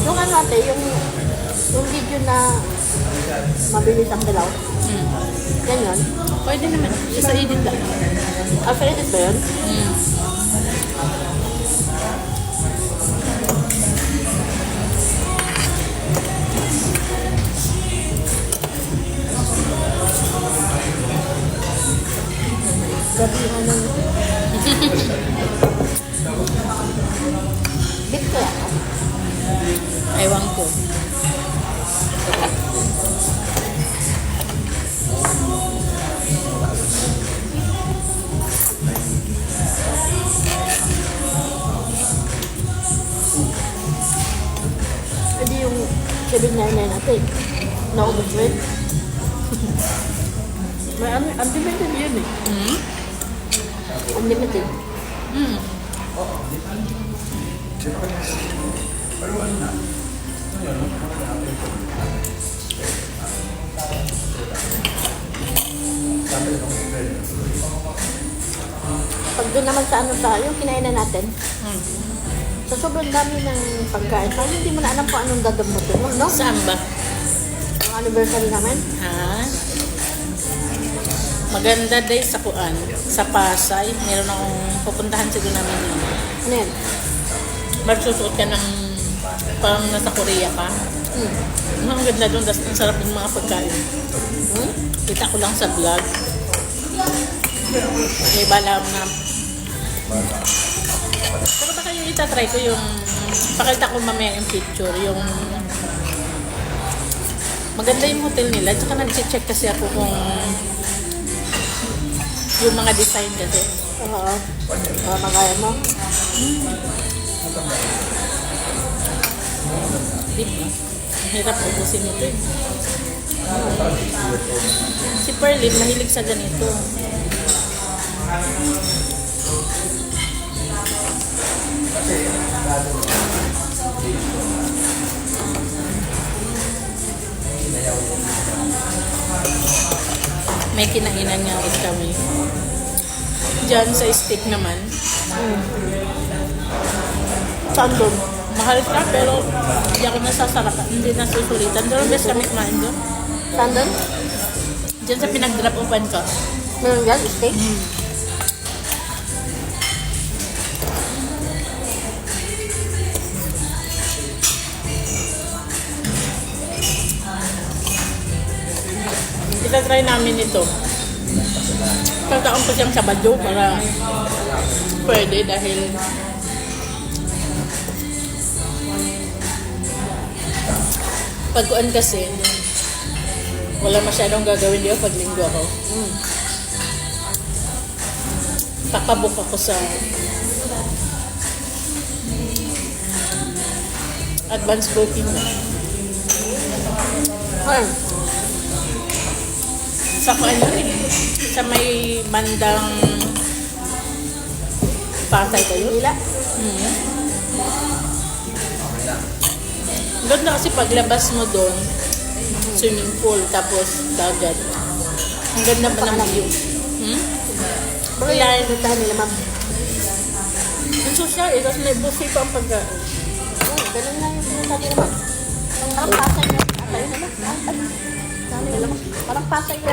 Yung ano ate, yung video na mabilis ang galaw. Yan yun. Pwede naman. Sa edit lang. Ah, sa edit ba yun? Gabi ano. Bit kaya ka? Ewan ko. Hindi yung 799 natin. Naubos rin. May unlimited yun eh. Unlimited. Pag doon naman sa ano tayo, kinainan natin. Sa sobrang dami ng pagkain, parang hindi mo na alam kung anong gagamutin mo, no? Saan ba? Ang anniversary namin. Ha? Maganda day sa Kuan. Sa Pasay. Meron akong pupuntahan siguro namin yun. Ano yan? Magsusuot ka ng parang nasa Korea ka. Ang ganda doon. Tapos ang sarap ng mga pagkain. Kita ko lang sa vlog. May balam na. Pero baka yung itatry ko yung pakita ko mamaya yung picture. Yung maganda yung hotel nila. Tsaka nag-check kasi ako kung yung mga design kasi. Oo. Magaya mo. Deep na. Ang hirap ubusin ito eh. Si Perlin, mahilig sa ganito. May kinainan nga rin kami. Diyan sa steak naman. Saan doon? Mahal ka pero hindi ako nasasarapan. Hindi nasusulitan. Pero best kami kumain doon. Saan doon? Diyan sa pinag-drop open ko. Meron yan? Steak? Itatry namin ito. Kakaon ko siyang Sabado para pwede dahil pag-uan kasi wala masyadong gagawin dito pag linggo ako. Kakabook ako sa advance booking na. Sa ano rin, sa may bandang Pasay kayo. Nila? Ganda kasi paglabas mo doon, swimming pool, tapos dagat. Ang ganda pa ng view. Baka yung puntahan nila, ma'am. Ang social eh, tapos may buffet pa ang pagkain. Ganun lang yung puntahan nila, ma'am. Parang pasay na. Parang pasay na.